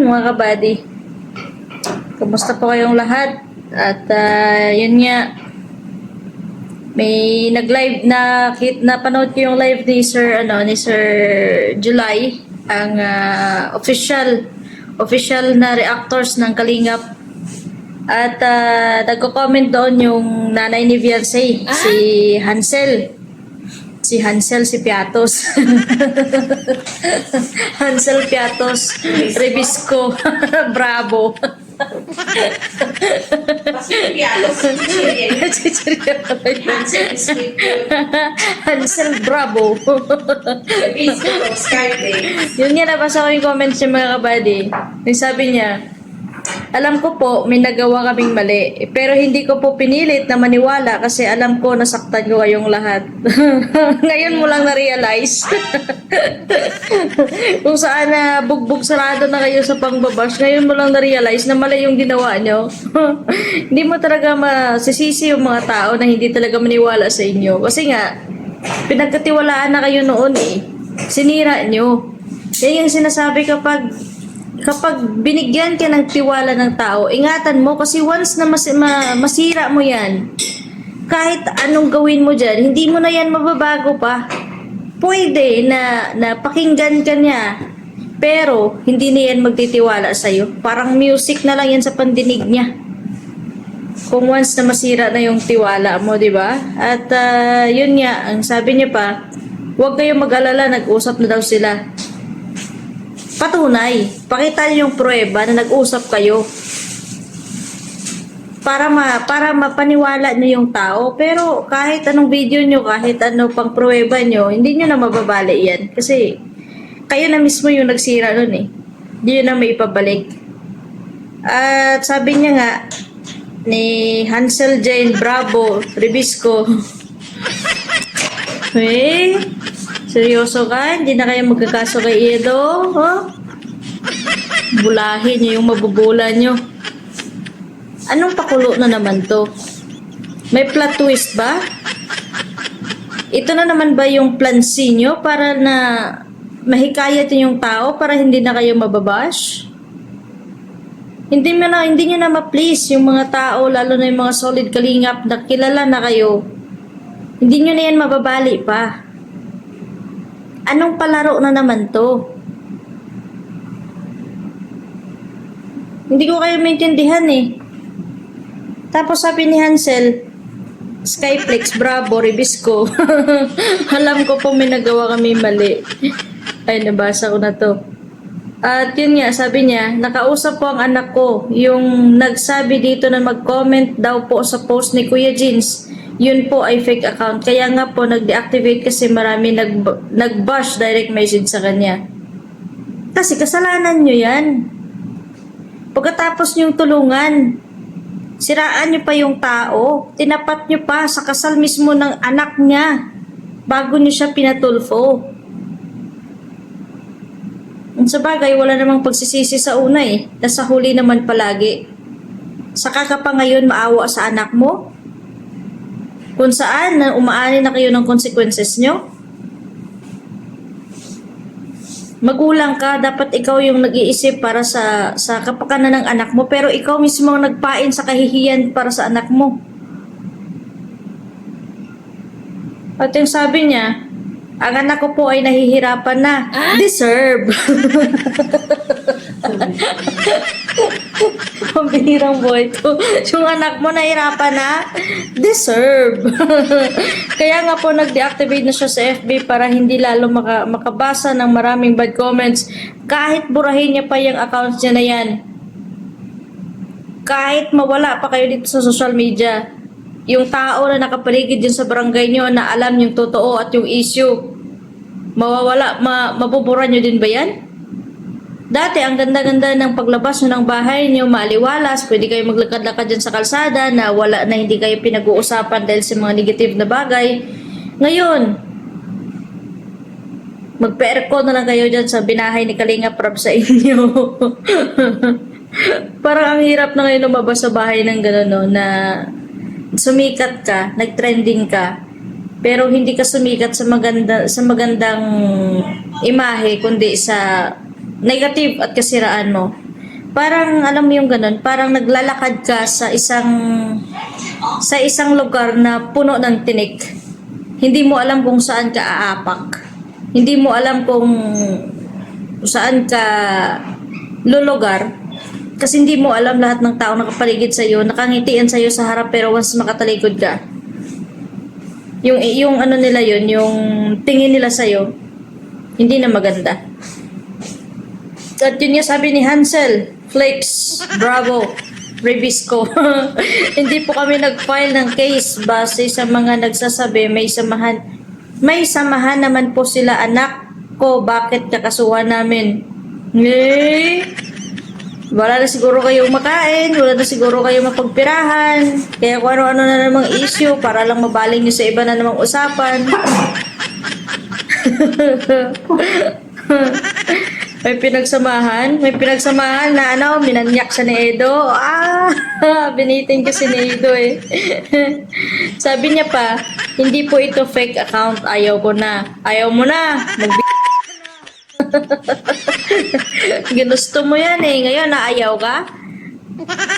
mga kabady. Kumusta po kayong lahat? At yun nga, may nag-live na napanood ko yung live ni Sir July, ang official na reactors ng Kalingap. At nagko-comment doon yung nanay ni Beyonce, si Hansel. Si Hansel, si Piatos. Hansel Piatos, Rebisco, Bravo. Hansel Bravo. Yun nga, nabasa ko yung comments niya mga kabady. Yung sabi niya, alam ko po, may nagawa kaming mali. Pero hindi ko po pinilit na maniwala kasi alam ko nasaktan ko kayong lahat. Ngayon mo lang na-realize. Kung saan na bugbog sarado na kayo sa pangbabash, ngayon mo lang na-realize na mali yung ginawa nyo. Hindi mo talaga masisisi yung mga tao na hindi talaga maniwala sa inyo. Kasi nga, pinagkatiwalaan na kayo noon eh. Sinira nyo. Yan yung sinasabi kapag binigyan ka ng tiwala ng tao, ingatan mo kasi once na masira mo yan, kahit anong gawin mo dyan, hindi mo na yan mababago pa. Pwede na pakinggan ka niya, pero hindi na yan magtitiwala sa'yo. Parang music na lang yan sa pandinig niya. Kung once na masira na yung tiwala mo, di ba? At yun nga, ang sabi niya pa, huwag kayong mag-alala, nag-usap na daw sila. Patunay. Pakita niyo yung pruweba na nag-usap kayo. Para mapaniwala niyo yung tao. Pero kahit anong video niyo, kahit ano pang pruweba niyo, hindi niyo na mababali yan. Kasi kayo na mismo yung nagsira nun eh. Hindi niyo na may ipabalik. At sabi niya nga, ni Hansel Jane Bravo Rebisco, seryoso ka? Hindi na kayo magkakaso kay Edo? Huh? Bulahin niyo yung mabubula niyo. Anong pakulo na naman to? May plot twist ba? Ito na naman ba yung plan C niyo para na mahikayat yung tao para hindi na kayo mababash? Hindi niyo na ma-please yung mga tao, lalo na yung mga solid kalingap na kilala na kayo. Hindi niyo na yan mababali pa. Anong palaro na naman to? Hindi ko kayo maintindihan eh. Tapos sabi ni Hansel, Skyflex, Bravo, Rebisco. Alam ko po may nagawa kami mali. Ay, nabasa ko na to. At yun nga, sabi niya, nakausap po ang anak ko, yung nagsabi dito na mag-comment daw po sa post ni Kuya Jeans. Yun po ay fake account. Kaya nga po nag-deactivate kasi marami nag-bash direct message sa kanya. Kasi kasalanan nyo yan. Pagkatapos nyong tulungan, siraan nyo pa yung tao. Tinapat nyo pa sa kasal mismo ng anak niya bago nyo siya pinatulfo. Sa bagay, wala namang pagsisisi sa una eh. Nasa huli naman palagi. Saka ka pa ngayon maawa sa anak mo? Kung saan na umaani na kayo ng consequences nyo? Magulang ka, dapat ikaw yung nag-iisip para sa kapakanan ng anak mo, pero ikaw mismo ang nagpain sa kahihiyan para sa anak mo. At yung sabi niya, ang anak ko po ay nahihirapan na. Deserve. Pambihirang boy to. Yung anak mo nahihirapan na. Deserve. Kaya nga po nag-deactivate na siya sa FB para hindi lalo makabasa ng maraming bad comments. Kahit burahin niya pa yung accounts niya na yan. Kahit mawala pa kayo dito sa social media. Yung tao na nakapaligid dyan sa barangay nyo na alam yung totoo at yung issue, mawawala, mabubura nyo din ba yan? Dati, ang ganda-ganda ng paglabas nyo ng bahay nyo, maaliwalas, pwede kayo maglakad-lakad dyan sa kalsada na wala na hindi kayo pinag-uusapan dahil sa mga negative na bagay. Ngayon, magpa-aircon na lang kayo dyan sa binahay ni Kalinga Prab sa inyo. Parang ang hirap na ngayon lumabas sa bahay ng gano'n, no, na sumikat ka, nag-trending ka, pero hindi ka sumikat sa magandang imahe kundi sa negative at kasiraan mo. Parang alam mo yung ganun, parang naglalakad ka sa isang lugar na puno ng tinik. Hindi mo alam kung saan ka aapak. Hindi mo alam kung saan ka lulugar. Kasi hindi mo alam lahat ng tao nakapaligid sa iyo, nakangitian sa iyo sa harap, pero once makatalikod ka, yung ano nila yun, yung tingin nila sa iyo, hindi na maganda. At yun yung sabi ni Hansel, Flex, Bravo, Rebisco. Hindi po kami nag-file ng case base sa mga nagsasabi may samahan. May samahan naman po sila, anak ko, bakit kakasuhan namin? Eh, wala na siguro kayo makain, wala na siguro kayo mapagpirahan, kaya kung ano-ano na namang issue para lang mabaling nyo sa iba na namang usapan. May pinagsamahan na ano, minanyak siya ni Edo. Binitin ko si Edo eh. Sabi niya pa, hindi po ito fake account, ayaw ko na. Ayaw mo na, ginusto mo yan eh, ngayon naayaw ka?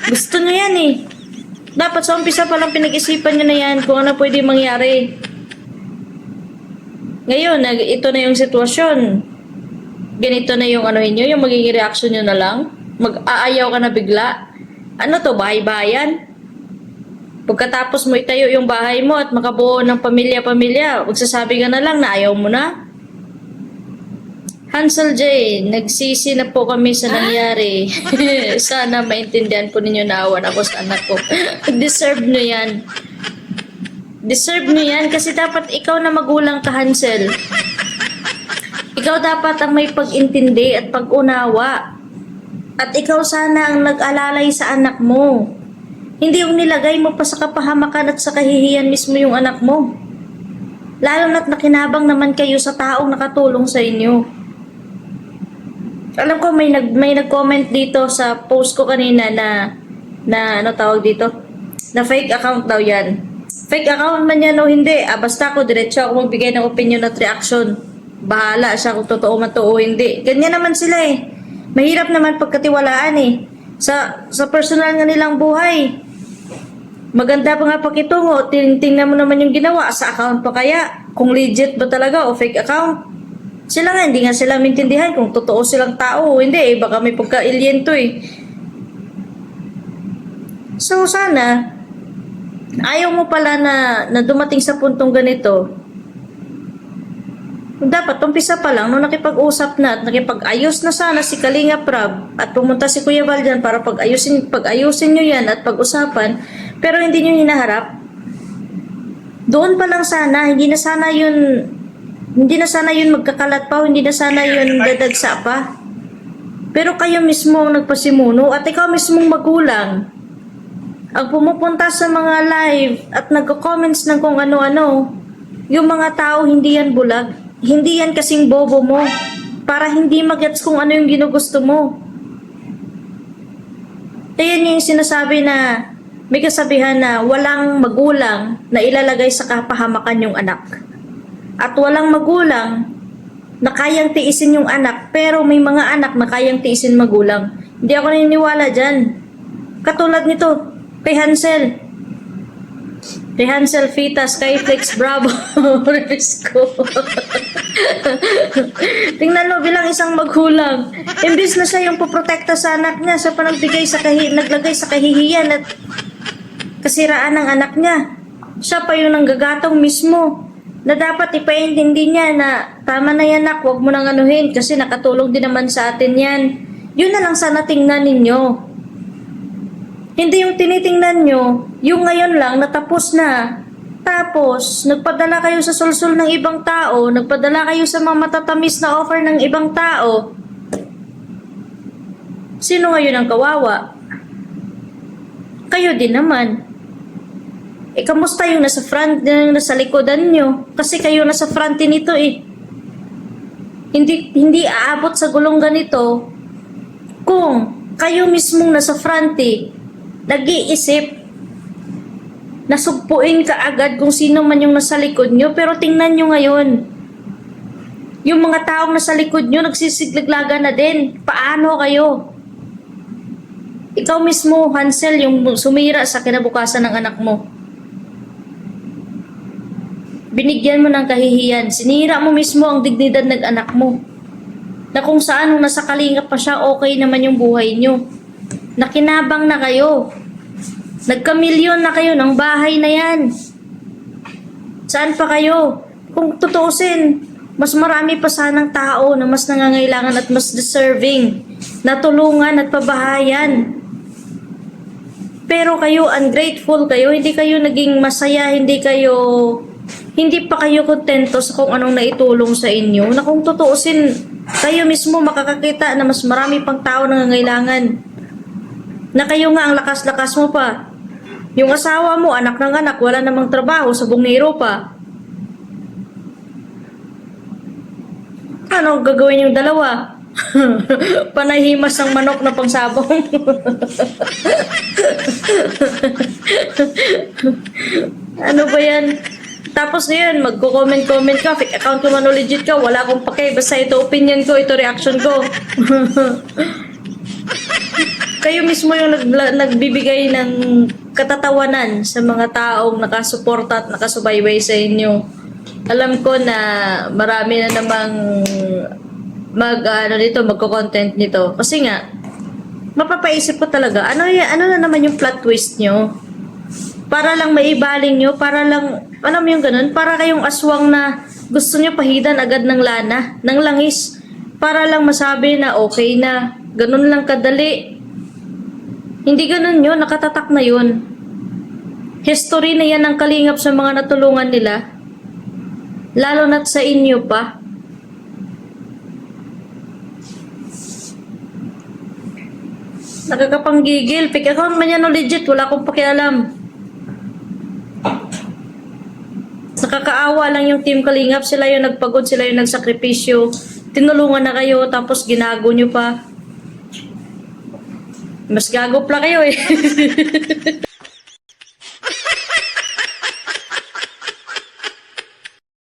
Gusto niyo yan eh. Dapat sa umpisa pa lang pinag-isipan niyo na yan kung ano pwede mangyari. Ngayon, ito na yung sitwasyon. Ganito na yung ano niyo, yung magiging reaction niyo na lang. Mag-aayaw ka na bigla. Ano to, bahay-bayan? Pagkatapos mo itayo yung bahay mo at makabuo ng pamilya-pamilya, magsasabi ka na lang na ayaw mo na. Hansel J, nagsisi na po kami sa nangyari. Sana maintindihan po ninyo na awan ako sa anak ko. Deserve nyo yan. Deserve nyo yan kasi dapat ikaw na magulang ka, Hansel. Ikaw dapat ang may pag-intindi at pag-unawa. At ikaw sana ang nag-alalay sa anak mo. Hindi yung nilagay mo pa sa kapahamakan at sa kahihiyan mismo yung anak mo. Lalo na't nakinabang naman kayo sa taong nakatulong sa inyo. Alam ko may nag-comment dito sa post ko kanina na ano tawag dito? Na fake account daw yan. Fake account man yan o hindi. Basta ako diretso ako magbigay ng opinion at reaction. Bahala siya kung totoo man to o hindi. Ganyan naman sila eh. Mahirap naman pagkatiwalaan eh. Sa personal nga nilang buhay. Maganda pa nga pakitungo. Tingnan mo naman yung ginawa. Sa account pa kaya? Kung legit ba talaga o fake account? Sila nga, hindi nga sila maintindihan kung totoo silang tao o hindi eh. Baka may pagka-alien to eh. So sana, ayaw mo pala na dumating sa puntong ganito. Dapat, umpisa pa lang, nung nakipag-usap na at nakipag-ayos na sana si Kalinga Prab at pumunta si Kuya Val dyan para pag-ayusin nyo yan at pag-usapan, pero hindi nyo hinaharap. Doon pa lang sana, hindi na sana yun magkakalat pa, hindi na sana yun dadagsa pa. Pero kayo mismo ang nagpasimuno at ikaw mismong magulang ang pumupunta sa mga live at nagko-comments ng kung ano-ano. Yung mga tao, hindi yan bulag. Hindi yan kasing bobo mo para hindi magets kung ano yung ginugusto mo. Ayan yung sinasabi na may kasabihan na walang magulang na ilalagay sa kapahamakan yung anak. At walang magulang na kayang tiisin yung anak, pero may mga anak na kayang tiisin magulang. Hindi ako naniniwala dyan. Katulad nito, kay Hansel. Kay Hansel Fitas, kay Flex Bravo, Rebisco. Tingnan mo bilang isang magulang. Imbis na siya yung poprotekta sa anak niya, siya pa naglagay sa kahihiyan at kasiraan ng anak niya. Siya pa yung nanggagatong mismo. Na dapat ipaintindi niya na tama na yan anak, huwag mo nang anuhin kasi nakatulong din naman sa atin yan. Yun na lang sana tingnan ninyo. Hindi yung tinitingnan nyo, yung ngayon lang natapos na. Tapos, nagpadala kayo sa sulsul ng ibang tao, nagpadala kayo sa mga matatamis na offer ng ibang tao. Sino ngayon ang kawawa? Kayo din naman. Kamusta yung nasa front, yung nasa likodan nyo? Kasi kayo nasa front nito eh. Hindi aabot sa gulong ganito kung kayo mismong nasa front eh. Nag-iisip, nasugpuin ka agad kung sino man yung nasa likod nyo, pero tingnan nyo ngayon, yung mga taong nasa likod nyo, nagsisiglaglaga na din. Paano kayo? Ikaw mismo, Hansel, yung sumira sa kinabukasan ng anak mo. Binigyan mo ng kahihiyan. Sinira mo mismo ang dignidad ng anak mo. Na kung saan nung nasa kalingap pa siya, okay naman yung buhay nyo. Nakinabang na kayo. Nagkamilyon na kayo ng bahay na yan. Saan pa kayo? Kung tutuusin, mas marami pa sanang tao na mas nangangailangan at mas deserving na tulungan at pabahayan. Pero kayo, ungrateful kayo, hindi kayo naging masaya, hindi pa kayo kontento sa kung anong naitulong sa inyo, na kung tutuusin, kayo mismo makakakita na mas marami pang tao na nangangailangan. Na kayo nga ang lakas-lakas mo pa. Yung asawa mo, anak ng anak, wala namang trabaho, sa bungero pa. Ano gagawin yung dalawa? Panahimas ng manok na pangsabong. Ano ba yan? Tapos ngayon, magko-comment ka, fake account ko man o legit ka, wala akong pake, basta ito opinion ko, ito reaction ko. Kayo mismo yung nagbibigay ng katatawanan sa mga taong nakasuporta at nakasubaybay sa inyo. Alam ko na marami na namang magko-content nito. Kasi nga, mapapaisip ko talaga, ano na naman yung plot twist nyo? Para lang maibaling nyo, para lang, alam mo yung ganun, para kayong aswang na gusto nyo pahidan agad ng lana, ng langis, para lang masabi na okay na, ganun lang kadali. Hindi ganun yun, nakatatak na yun. History na yan ang kalingap sa mga natulungan nila. Lalo na't sa inyo pa. Nakakapanggigil. Fake account man yan o legit, wala akong pakialam. Nakakaawa lang yung team kalingap. Sila yung nagpagod, sila yung nagsakripisyo. Tinulungan na kayo, tapos ginago nyo pa. Mas gago pala kayo eh.